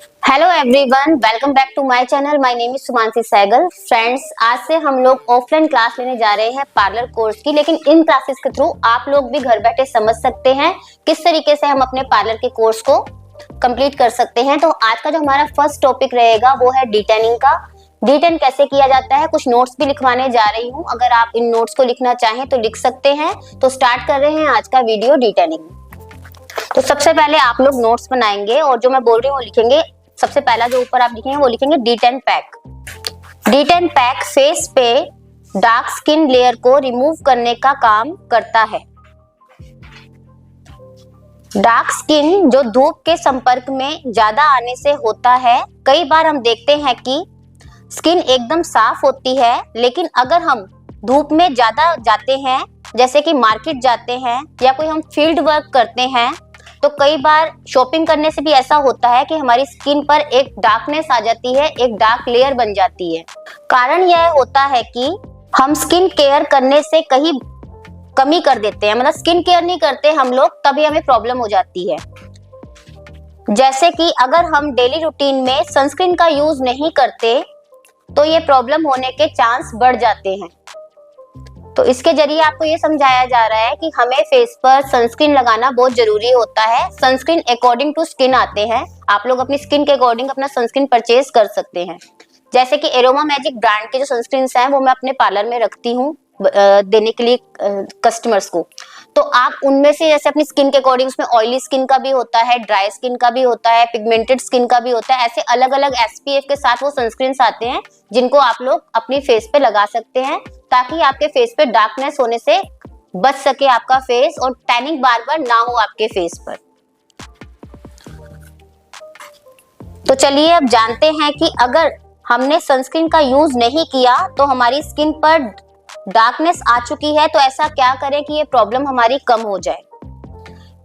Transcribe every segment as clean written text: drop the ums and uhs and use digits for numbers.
Hello everyone, welcome back to my channel. My name is Sumanshi Sehgal. Friends, आज से हम लोग ऑफलाइन क्लास लेने जा रहे हैं पार्लर कोर्स की, लेकिन इन क्लासेस के थ्रू आप लोग भी घर बैठे समझ सकते हैं किस तरीके से हम अपने पार्लर के कोर्स को कंप्लीट कर सकते हैं। तो आज का जो हमारा फर्स्ट टॉपिक रहेगा वो है डिटेनिंग का। डिटेन कैसे किया जाता है, कुछ नोट्स भी लिखवाने जा रही हूँ। अगर आप इन नोट्स को लिखना चाहें तो लिख सकते हैं। तो स्टार्ट कर रहे हैं आज का वीडियो डिटेनिंग। तो सबसे पहले आप लोग नोट्स बनाएंगे और जो मैं बोल रही हूँ वो लिखेंगे। सबसे पहला जो ऊपर आप लिखेंगे वो लिखेंगे D10 pack. D10 pack face पे डार्क स्किन लेयर को रिमूव करने का काम करता है। डार्क स्किन जो धूप के संपर्क में ज्यादा आने से होता है। कई बार हम देखते हैं कि स्किन एकदम साफ होती है, लेकिन अगर हम धूप में ज्यादा जाते हैं, जैसे कि मार्केट जाते हैं या कोई हम फील्ड वर्क करते हैं, तो कई बार शॉपिंग करने से भी ऐसा होता है कि हमारी स्किन पर एक डार्कनेस आ जाती है, एक डार्क लेयर बन जाती है। कारण यह होता है कि हम स्किन केयर करने से कहीं कमी कर देते हैं, मतलब स्किन केयर नहीं करते हम लोग, तभी हमें प्रॉब्लम हो जाती है। जैसे कि अगर हम डेली रूटीन में सनस्क्रीन का यूज नहीं करते तो ये प्रॉब्लम होने के चांस बढ़ जाते हैं। तो इसके जरिए आपको ये समझाया जा रहा है कि हमें फेस पर सनस्क्रीन लगाना बहुत जरूरी होता है। सनस्क्रीन अकॉर्डिंग टू स्किन आते हैं। आप लोग अपनी स्किन के अकॉर्डिंग अपना सनस्क्रीन परचेज कर सकते हैं। जैसे कि एरोमा मैजिक ब्रांड के जो सनस्क्रीन हैं वो मैं अपने पार्लर में रखती हूँ देने के लिए कस्टमर्स को। तो आप उनमें से जैसे अपनी स्किन के अकॉर्डिंग, उसमें ऑयली स्किन का भी होता है, ड्राई स्किन का भी होता है, पिगमेंटेड स्किन का भी होता है, ऐसे अलग अलग SPF के साथ वो सनस्क्रीन आते हैं जिनको आप लोग अपनी फेस पे लगा सकते हैं, ताकि आपके फेस पे डार्कनेस होने से बच सके आपका फेस और टैनिंग बार बार ना हो आपके फेस पर। तो चलिए अब जानते हैं कि अगर हमने सनस्क्रीन का यूज नहीं किया तो हमारी स्किन पर डार्कनेस आ चुकी है, तो ऐसा क्या करें कि ये प्रॉब्लम हमारी कम हो जाए।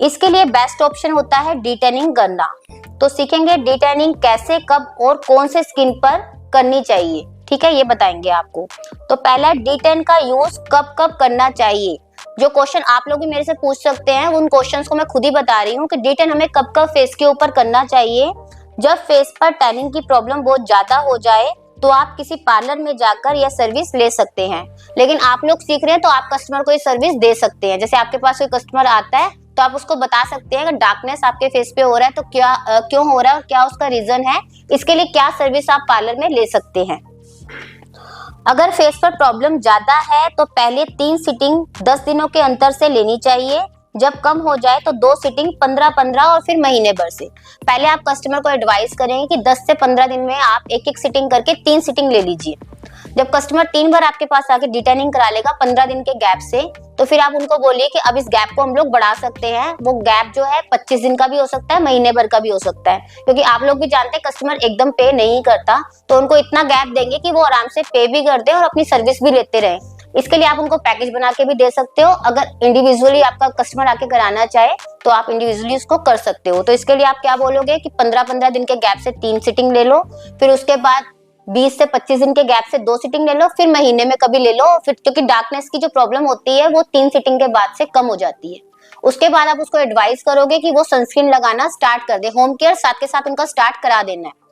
इसके लिए बेस्ट ऑप्शन होता है डिटेनिंग करना। तो सीखेंगे डिटेनिंग कैसे, कब और कौन से स्किन पर करनी चाहिए। ठीक है, ये बताएंगे आपको। तो पहला, D10 का यूज कब कब करना चाहिए। जो क्वेश्चन आप लोग भी मेरे से पूछ सकते हैं, उन क्वेश्चंस को मैं खुद ही बता रही हूँ कि D10 हमें कब कब फेस के ऊपर करना चाहिए। जब फेस पर टैनिंग की प्रॉब्लम बहुत ज्यादा हो जाए तो आप किसी पार्लर में जाकर यह सर्विस ले सकते हैं। लेकिन आप लोग सीख रहे हैं तो आप कस्टमर को ये सर्विस दे सकते हैं। जैसे आपके पास कोई कस्टमर आता है तो आप उसको बता सकते हैं कि डार्कनेस आपके फेस पे हो रहा है तो क्यों हो रहा है और क्या उसका रीजन है, इसके लिए क्या सर्विस आप पार्लर में ले सकते हैं। अगर फेस पर प्रॉब्लम ज्यादा है तो पहले 3 सिटिंग 10 दिनों के अंतर से लेनी चाहिए। जब कम हो जाए तो 2 सिटिंग 15-15 और फिर महीने भर से। पहले आप कस्टमर को एडवाइस करेंगे कि 10 से 15 दिन में आप एक एक सिटिंग करके 3 सिटिंग ले लीजिए। जब कस्टमर 3 बार आपके पास आके डिटेनिंग करा लेगा 15 दिन के गैप से, तो फिर आप उनको बोलिए कि अब इस गैप को हम लोग बढ़ा सकते हैं। वो गैप जो है 25 दिन का भी हो सकता है, महीने भर का भी हो सकता है, क्योंकि आप लोग भी जानते हैं कस्टमर एकदम पे नहीं करता। तो उनको इतना गैप देंगे कि वो आराम से पे भी कर दे और अपनी सर्विस भी लेते रहे। इसके लिए आप उनको पैकेज बना के भी दे सकते हो। अगर इंडिविजुअली आपका कस्टमर आके कराना चाहे तो आप इंडिविजुअली उसको कर सकते हो। तो इसके लिए आप क्या बोलोगे कि 15-15 दिन के गैप से 3 सिटिंग ले लो, फिर उसके बाद 20 से 25 दिन के गैप से 2 सिटिंग ले लो, फिर महीने में कभी ले लो। फिर क्योंकि डार्कनेस की जो प्रॉब्लम होती है वो 3 सिटिंग के बाद से कम हो जाती है। उसके बाद आप उसको एडवाइस करोगे कि वो सनस्क्रीन लगाना स्टार्ट कर दे। होम केयर साथ के साथ उनका स्टार्ट करा देना है।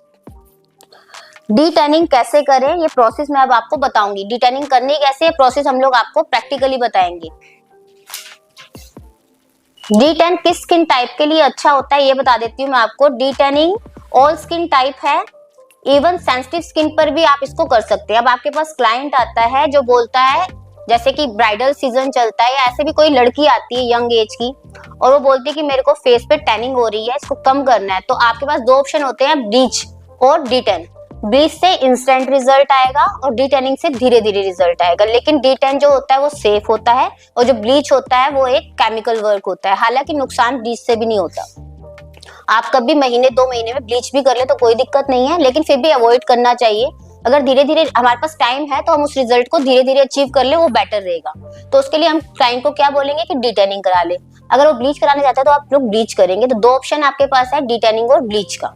डिटेनिंग कैसे करें ये प्रोसेस मैं अब आपको बताऊंगी। डिटेनिंग करनी कैसे, प्रोसेस हम लोग आपको प्रैक्टिकली बताएंगे। D10 किस स्किन टाइप के लिए अच्छा होता है ये बता देती हूँ मैं आपको। डिटेनिंग ऑल स्किन टाइप है, इवन सेंसिटिव स्किन पर भी आप इसको कर सकते हैं। अब आपके पास क्लाइंट आता है जो बोलता है, जैसे कि ब्राइडल सीजन चलता है या ऐसे भी कोई लड़की आती है यंग एज की और वो बोलती है कि मेरे को फेस पे टैनिंग हो रही है, इसको कम करना है। तो आपके पास 2 ऑप्शन होते हैं, ब्लीच और D10। ब्लीच से इंस्टेंट रिजल्ट आएगा और डिटेनिंग से धीरे धीरे रिजल्ट आएगा। लेकिन D10 जो होता है वो सेफ होता है और जो ब्लीच होता है वो एक केमिकल वर्क होता है। हालांकि नुकसान ब्लीच से भी नहीं होता। आप कभी महीने 2 महीने में ब्लीच भी कर ले तो कोई दिक्कत नहीं है, लेकिन फिर भी अवॉइड करना चाहिए। अगर धीरे धीरे हमारे पास टाइम है तो हम उस रिजल्ट को धीरे धीरे अचीव कर ले, वो बेटर रहेगा। तो उसके लिए हम क्लाइंट को क्या बोलेंगे कि डिटेनिंग करा ले। अगर वो ब्लीच कराने जाता है तो आप लोग ब्लीच करेंगे। तो 2 ऑप्शन आपके पास है, डिटेनिंग और ब्लीच का।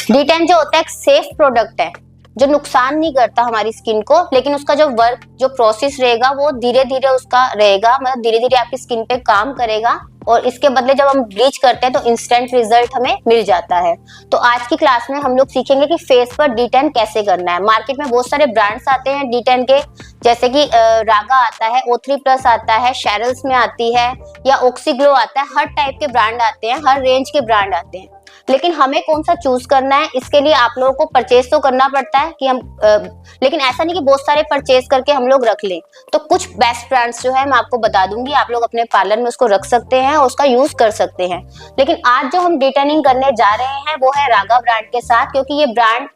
D10 जो होता है एक सेफ प्रोडक्ट है जो नुकसान नहीं करता हमारी स्किन को, लेकिन उसका जो वर्क, जो प्रोसेस रहेगा वो धीरे धीरे उसका रहेगा, मतलब धीरे धीरे आपकी स्किन पे काम करेगा, और इसके बदले जब हम ब्लीच करते हैं तो इंस्टेंट रिजल्ट हमें मिल जाता है। तो आज की क्लास में हम लोग सीखेंगे कि फेस पर D10 कैसे करना है। मार्केट में बहुत सारे ब्रांड्स आते हैं D10 के, जैसे कि रागा आता है, O3+ आता है, शेरल्स में आती है, या ऑक्सीग्लो आता है। हर टाइप के ब्रांड आते हैं, हर रेंज के ब्रांड आते हैं, लेकिन हमें कौन सा चूज करना है, इसके लिए आप लोगों को परचेज तो करना पड़ता है कि हम लेकिन ऐसा नहीं कि बहुत सारे परचेज करके हम लोग रख लें। तो कुछ बेस्ट ब्रांड्स जो है मैं आपको बता दूंगी, आप लोग अपने पार्लर में उसको रख सकते हैं और उसका यूज कर सकते हैं। लेकिन आज जो हम डिटेनिंग करने जा रहे हैं वो है रागा ब्रांड के साथ, क्योंकि ये ब्रांड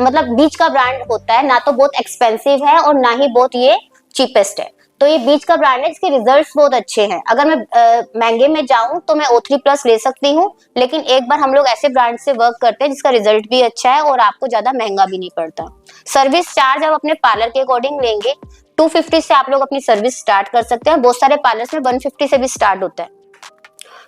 मतलब बीच का ब्रांड होता है, ना तो बहुत एक्सपेंसिव है और ना ही बहुत ये चीपेस्ट है। तो ये बीच का ब्रांड है जिसके रिजल्ट्स बहुत अच्छे हैं। अगर मैं महंगे में जाऊं तो मैं O3+ ले सकती हूँ, लेकिन एक बार हम लोग ऐसे ब्रांड से वर्क करते हैं जिसका रिजल्ट भी अच्छा है और आपको ज्यादा महंगा भी नहीं पड़ता। सर्विस चार्ज आप अपने पार्लर के अकॉर्डिंग लेंगे। 250 से आप लोग अपनी सर्विस स्टार्ट कर सकते हैं। बहुत सारे पार्लर्स में 150 से भी स्टार्ट होता है।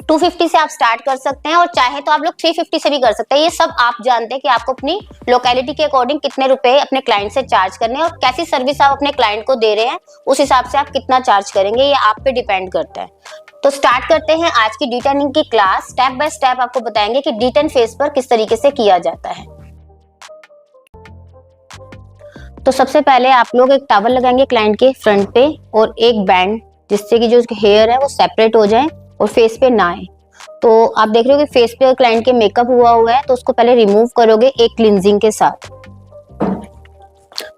250 से आप स्टार्ट कर सकते हैं, और चाहे तो आप लोग 350 से भी कर सकते हैं। ये सब आप जानते हैं कि आपको अपनी लोकेलिटी के अकॉर्डिंग कितने रुपए अपने क्लाइंट से चार्ज करने हैं, और कैसी सर्विस आप अपने क्लाइंट को दे रहे हैं उस हिसाब से आप कितना चार्ज करेंगे, ये आप पे डिपेंड करता है। तो स्टार्ट करते हैं आज की डिटेनिंग की क्लास। स्टेप बाय स्टेप आपको बताएंगे कि D10 फेस पर किस तरीके से किया जाता है। तो सबसे पहले आप लोग एक टॉवल लगाएंगे क्लाइंट के फ्रंट पे, और एक बैंड, जिससे कि जो उसके हेयर है वो सेपरेट हो जाए और फेस पे ना आए। तो आप देख रहे हो कि फेस पे क्लाइंट के मेकअप हुआ है, तो उसको पहले रिमूव करोगे एक क्लींजिंग के साथ।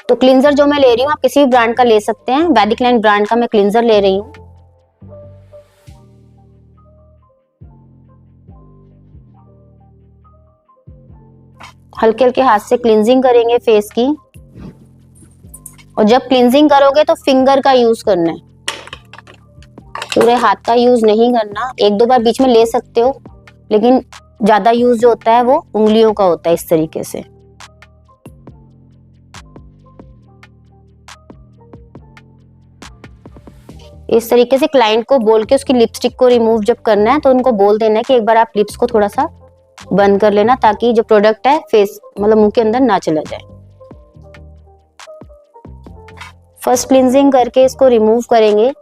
तो क्लींजर जो मैं ले रही हूँ आप किसी भी ब्रांड का ले सकते हैं। वैदिक लाइन ब्रांड का मैं क्लींजर ले रही हूँ। हल्के हल्के हाथ से क्लींजिंग करेंगे फेस की, और जब क्लींजिंग करोगे तो फिंगर का यूज करना है, पूरे हाथ का यूज नहीं करना। एक दो बार बीच में ले सकते हो, लेकिन ज्यादा यूज जो होता है वो उंगलियों का होता है। इस तरीके से क्लाइंट को बोल के उसकी लिपस्टिक को रिमूव जब करना है तो उनको बोल देना है कि एक बार आप लिप्स को थोड़ा सा बंद कर लेना, ताकि जो प्रोडक्ट है फेस मतलब मुंह के अंदर ना चला जाए। फर्स्ट क्लींजिंग करके इसको रिमूव करेंगे।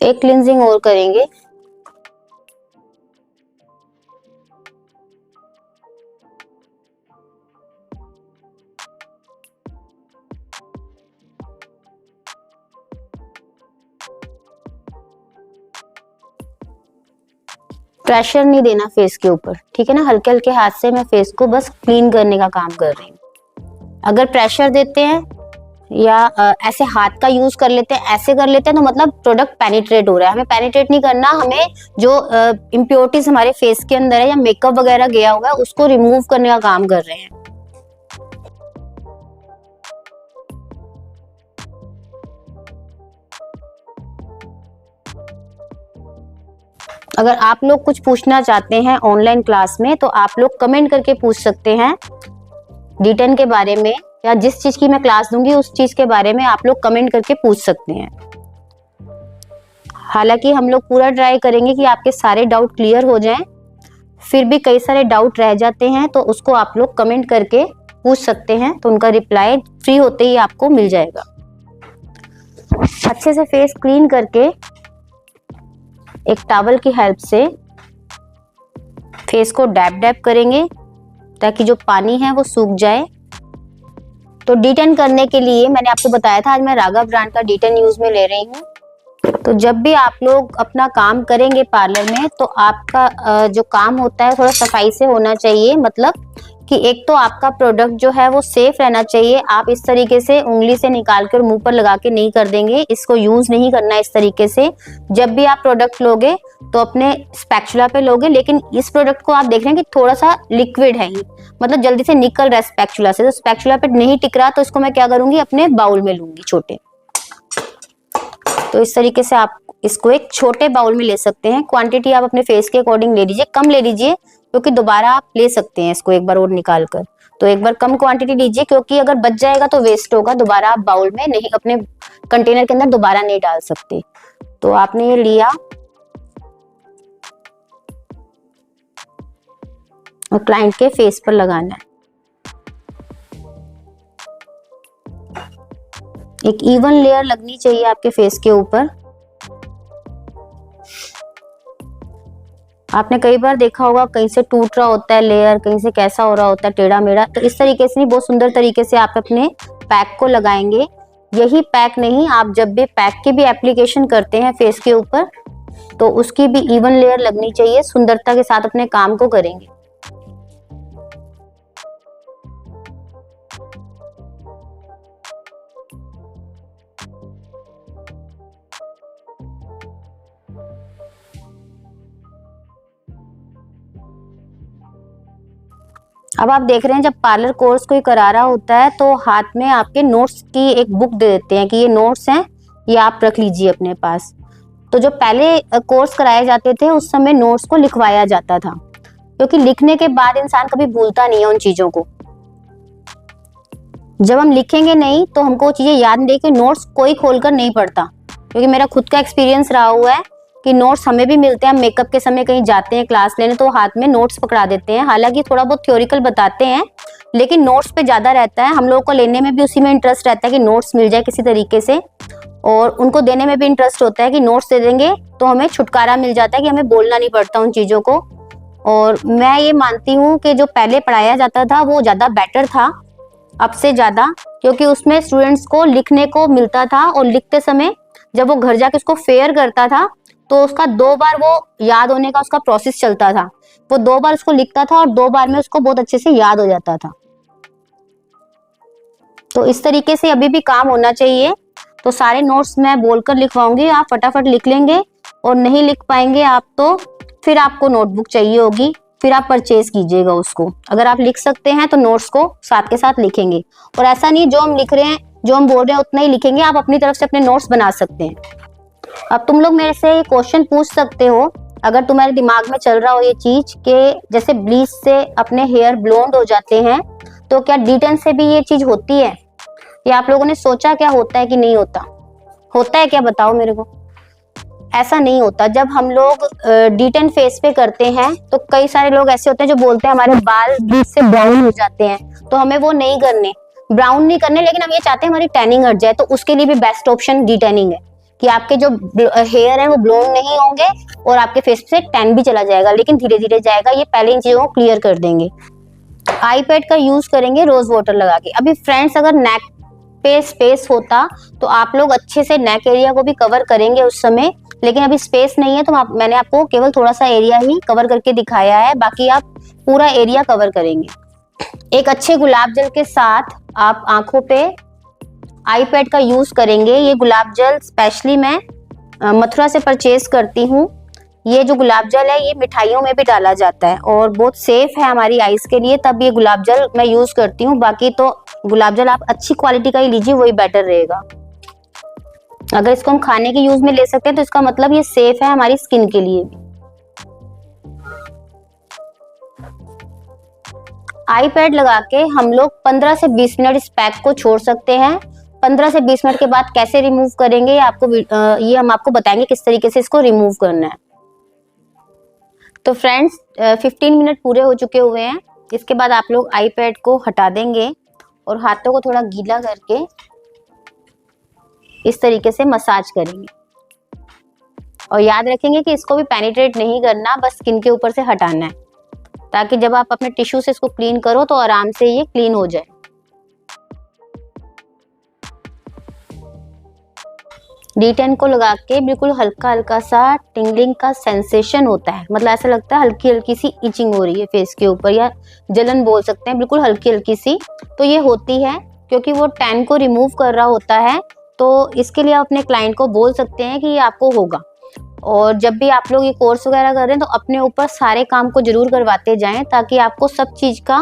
एक क्लींजिंग और करेंगे। प्रेशर नहीं देना फेस के ऊपर, ठीक है ना। हल्के हल्के हाथ से मैं फेस को बस क्लीन करने का काम कर रही हूँ। अगर प्रेशर देते हैं या ऐसे हाथ का यूज कर लेते हैं, ऐसे कर लेते हैं, तो मतलब प्रोडक्ट पेनिट्रेट हो रहा है। हमें पेनिट्रेट नहीं करना, हमें जो इम्प्योरिटीज हमारे फेस के अंदर है या मेकअप वगैरह गया हुआ है उसको रिमूव करने का काम कर रहे हैं। अगर आप लोग कुछ पूछना चाहते हैं ऑनलाइन क्लास में तो आप लोग कमेंट करके पूछ सकते हैं D10 के बारे में, या जिस चीज की मैं क्लास दूंगी उस चीज के बारे में आप लोग कमेंट करके पूछ सकते हैं। हालांकि हम लोग पूरा ट्राई करेंगे कि आपके सारे डाउट क्लियर हो जाएं। फिर भी कई सारे डाउट रह जाते हैं तो उसको आप लोग कमेंट करके पूछ सकते हैं, तो उनका रिप्लाई फ्री होते ही आपको मिल जाएगा। अच्छे से फेस क्लीन करके एक टॉवल की हेल्प से फेस को डैब डैब करेंगे ताकि जो पानी है वो सूख जाए। तो D10 करने के लिए मैंने आपको बताया था आज मैं रागा ब्रांड का D10 यूज में ले रही हूँ। तो जब भी आप लोग अपना काम करेंगे पार्लर में तो आपका जो काम होता है थोड़ा सफाई से होना चाहिए। मतलब कि एक तो आपका प्रोडक्ट जो है वो सेफ रहना चाहिए। आप इस तरीके से उंगली से निकाल कर मुंह पर लगा के नहीं कर देंगे, इसको यूज नहीं करना इस तरीके से। जब भी आप प्रोडक्ट लोगे तो अपने स्पैचुला पे लोगे, लेकिन इस प्रोडक्ट को आप देख रहे हैं कि थोड़ा सा लिक्विड है ये, मतलब जल्दी से निकल रहा है स्पैचुला से। तो स्पैचुला पे नहीं टिक रहा तो इसको मैं क्या करूंगी, अपने बाउल में लूंगी छोटे। तो इस तरीके से आप इसको एक छोटे बाउल में ले सकते हैं। क्वांटिटी आप अपने फेस के अकॉर्डिंग ले लीजिए, कम ले लीजिए क्योंकि दोबारा आप ले सकते हैं इसको एक बार और निकाल कर। तो एक बार कम क्वांटिटी लीजिए क्योंकि अगर बच जाएगा तो वेस्ट होगा, दोबारा आप बाउल में नहीं, अपने कंटेनर के अंदर दोबारा नहीं डाल सकते। तो आपने ये लिया और क्लाइंट के फेस पर लगाना है। एक इवन लेयर लगनी चाहिए आपके फेस के ऊपर। आपने कई बार देखा होगा कहीं से टूट रहा होता है लेयर, कहीं से कैसा हो रहा होता है टेढ़ा मेढ़ा, तो इस तरीके से नहीं, बहुत सुंदर तरीके से आप अपने पैक को लगाएंगे। यही पैक नहीं, आप जब भी पैक की भी एप्लीकेशन करते हैं फेस के ऊपर तो उसकी भी इवन लेयर लगनी चाहिए, सुंदरता के साथ अपने काम को करेंगे। अब आप देख रहे हैं जब पार्लर कोर्स कोई करा रहा होता है तो हाथ में आपके नोट्स की एक बुक दे देते हैं कि ये नोट्स हैं, ये आप रख लीजिए अपने पास। तो जो पहले कोर्स कराए जाते थे उस समय नोट्स को लिखवाया जाता था, क्योंकि लिखने के बाद इंसान कभी भूलता नहीं है उन चीजों को। जब हम लिखेंगे नहीं तो हमको चीजें याद नहीं, कि नोट्स कोई खोलकर नहीं पढ़ता, क्योंकि मेरा खुद का एक्सपीरियंस रहा हुआ है कि नोट्स हमें भी मिलते हैं। हम मेकअप के समय कहीं जाते हैं क्लास लेने तो हाथ में नोट्स पकड़ा देते हैं, हालांकि थोड़ा बहुत थ्योरिकल बताते हैं लेकिन नोट्स पे ज्यादा रहता है। हम लोगों को लेने में भी उसी में इंटरेस्ट रहता है कि नोट्स मिल जाए किसी तरीके से, और उनको देने में भी इंटरेस्ट होता है कि नोट्स दे देंगे तो हमें छुटकारा मिल जाता है कि हमें बोलना नहीं पड़ता उन चीजों को। और मैं ये मानती हूँ कि जो पहले पढ़ाया जाता था वो ज्यादा बेटर था अब से ज्यादा, क्योंकि उसमें स्टूडेंट्स को लिखने को मिलता था और लिखते समय जब वो घर जाके उसको फेयर करता था तो उसका 2 बार वो याद होने का उसका प्रोसेस चलता था। वो 2 बार उसको लिखता था और 2 बार में उसको बहुत अच्छे से याद हो जाता था। तो इस तरीके से अभी भी काम होना चाहिए। तो सारे नोट्स मैं बोलकर लिखवाऊंगी, आप फटाफट लिख लेंगे, और नहीं लिख पाएंगे आप तो फिर आपको नोटबुक चाहिए होगी, फिर आप परचेज कीजिएगा उसको। अगर आप लिख सकते हैं तो नोट्स को साथ के साथ लिखेंगे, और ऐसा नहीं जो हम लिख रहे हैं जो हम बोल रहे हैं उतना ही लिखेंगे, आप अपनी तरफ से अपने नोट्स बना सकते हैं। अब तुम लोग मेरे से ये क्वेश्चन पूछ सकते हो, अगर तुम्हारे दिमाग में चल रहा हो ये चीज कि जैसे ब्लीच से अपने हेयर ब्लोंड हो जाते हैं तो क्या D10 से भी ये चीज होती है, या आप लोगों ने सोचा क्या होता है कि नहीं होता? होता है क्या, बताओ मेरे को। ऐसा नहीं होता। जब हम लोग D10 फेस पे करते हैं तो कई सारे लोग ऐसे होते हैं जो बोलते हैं हमारे बाल ब्लीच से ब्राउन हो जाते हैं, तो हमें वो नहीं करने, ब्राउन नहीं करने, लेकिन हम ये चाहते हैं हमारी टैनिंग हट जाए, तो उसके लिए भी बेस्ट ऑप्शन D10 है कि आपके जो हेयर है वो ब्लोंड नहीं होंगे और आपके फेस से टैन भी चला जाएगा, लेकिन धीरे धीरे जाएगा। ये पहले इन चीजों को क्लियर कर देंगे। आई पैड का यूज करेंगे रोज वाटर लगा के। अभी फ्रेंड्स अगर नेक पे स्पेस होता तो आप लोग अच्छे से नेक एरिया को भी कवर करेंगे उस समय, लेकिन अभी स्पेस नहीं है तो मैंने आपको केवल थोड़ा सा एरिया ही कवर करके दिखाया है, बाकी आप पूरा एरिया कवर करेंगे। एक अच्छे गुलाब जल के साथ आप आंखों पे आई पैड का यूज करेंगे। ये गुलाब जल स्पेशली मैं मथुरा से परचेज करती हूँ। ये जो गुलाब जल है ये मिठाइयों में भी डाला जाता है और बहुत सेफ है हमारी आईज के लिए, तब ये गुलाब जल मैं यूज करती हूँ। बाकी तो गुलाब जल आप अच्छी क्वालिटी का ही लीजिए, वही बेटर रहेगा। अगर इसको हम खाने के यूज में ले सकते हैं तो इसका मतलब ये सेफ है हमारी स्किन के लिए भी। आई पैड लगा के हम लोग 15 से 20 मिनट इस पैक को छोड़ सकते हैं। 15 से 20 मिनट के बाद कैसे रिमूव करेंगे ये हम आपको बताएंगे किस तरीके से इसको रिमूव करना है। तो फ्रेंड्स 15 मिनट पूरे हो चुके हुए हैं। इसके बाद आप लोग आई पैड को हटा देंगे और हाथों को थोड़ा गीला करके इस तरीके से मसाज करेंगे, और याद रखेंगे कि इसको भी पेनिट्रेट नहीं करना, बस स्किन के ऊपर से हटाना है, ताकि जब आप अपने टिश्यू से इसको क्लीन करो तो आराम से ये क्लीन हो जाए। D10 को लगा के बिल्कुल हल्का हल्का सा टिंगलिंग का सेंसेशन होता है, मतलब ऐसा लगता है हल्की हल्की सी इचिंग हो रही है फेस के ऊपर, या जलन बोल सकते हैं, बिल्कुल हल्की हल्की सी। तो ये होती है क्योंकि वो टैन को रिमूव कर रहा होता है, तो इसके लिए आप अपने क्लाइंट को बोल सकते हैं कि ये आपको होगा। और जब भी आप लोग ये कोर्स वगैरह कर रहे हैं तो अपने ऊपर सारे काम को जरूर करवाते जाएं, ताकि आपको सब चीज का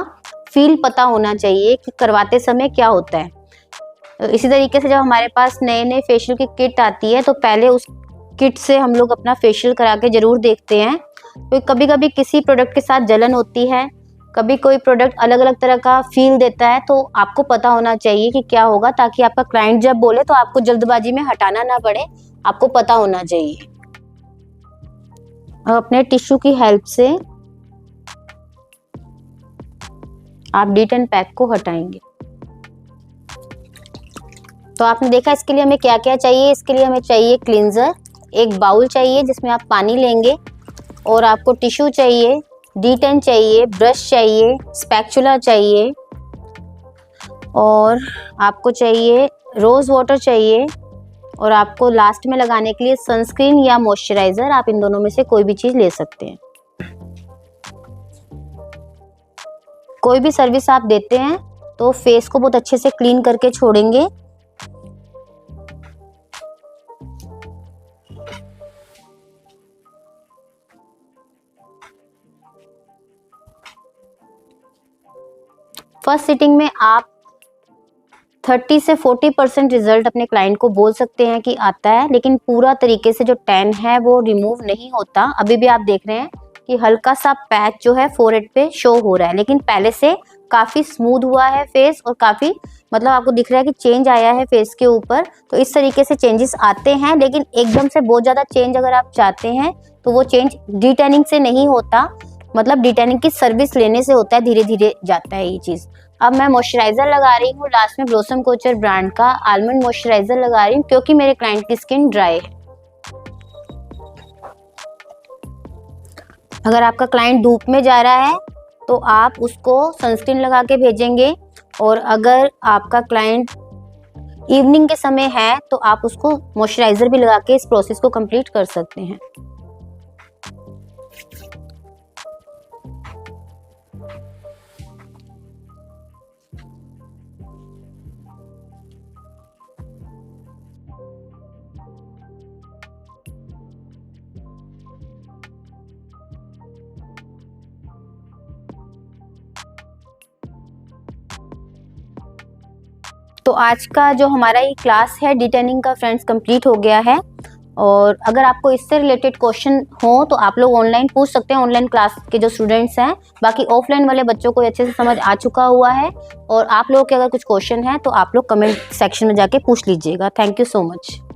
फील पता होना चाहिए कि करवाते समय क्या होता है। तो इसी तरीके से जब हमारे पास नए नए फेशियल की किट आती है तो पहले उस किट से हम लोग अपना फेशियल करा के ज़रूर देखते हैं। तो कभी कभी किसी प्रोडक्ट के साथ जलन होती है, कभी कोई प्रोडक्ट अलग अलग तरह का फील देता है, तो आपको पता होना चाहिए कि क्या होगा, ताकि आपका क्लाइंट जब बोले तो आपको जल्दबाजी में हटाना ना पड़े, आपको पता होना चाहिए। अब अपने टिश्यू की हेल्प से आप D10 पैक को हटाएंगे। तो आपने देखा इसके लिए हमें क्या क्या चाहिए। इसके लिए हमें चाहिए क्लींजर, एक बाउल चाहिए जिसमें आप पानी लेंगे, और आपको टिश्यू चाहिए, D10 चाहिए, ब्रश चाहिए, स्पैचुला चाहिए, और आपको चाहिए रोज़ वाटर चाहिए, और आपको लास्ट में लगाने के लिए सनस्क्रीन या मॉइस्चराइज़र, आप इन दोनों में से कोई भी चीज़ ले सकते हैं। कोई भी सर्विस आप देते हैं तो फेस को बहुत अच्छे से क्लीन करके छोड़ेंगे। फर्स्ट सिटिंग में आप 30 से 40% रिजल्ट अपने क्लाइंट को बोल सकते हैं कि आता है, लेकिन पूरा तरीके से जो टैन है वो रिमूव नहीं होता। अभी भी आप देख रहे हैं कि हल्का सा पैच जो है फोरहेड पे शो हो रहा है, लेकिन पहले से काफ़ी स्मूथ हुआ है फेस, और काफ़ी मतलब आपको दिख रहा है कि चेंज आया है फेस के ऊपर। तो इस तरीके से चेंजेस आते हैं, लेकिन एकदम से बहुत ज़्यादा चेंज अगर आप चाहते हैं तो वो चेंज D10 से नहीं होता, मतलब D10 की सर्विस लेने से होता है, धीरे धीरे जाता है ये चीज़। अब मैं मॉइस्चराइज़र लगा रही हूँ, लास्ट में ब्लॉसम कोचर ब्रांड का आलमंड मॉइस्चराइज़र लगा रही हूँ, क्योंकि मेरे क्लाइंट की स्किन ड्राई है। अगर आपका क्लाइंट धूप में जा रहा है तो आप उसको सनस्क्रीन लगा के भेजेंगे, और अगर आपका क्लाइंट इवनिंग के समय है तो आप उसको मॉइस्चराइज़र भी लगा के इस प्रोसेस को कंप्लीट कर सकते हैं। तो आज का जो हमारा ये क्लास है D10 का फ्रेंड्स कंप्लीट हो गया है। और अगर आपको इससे रिलेटेड क्वेश्चन हो तो आप लोग ऑनलाइन पूछ सकते हैं, ऑनलाइन क्लास के जो स्टूडेंट्स हैं। बाकी ऑफलाइन वाले बच्चों को अच्छे से समझ आ चुका हुआ है, और आप लोगों के अगर कुछ क्वेश्चन है तो आप लोग कमेंट सेक्शन में जाके पूछ लीजिएगा। Thank you so much.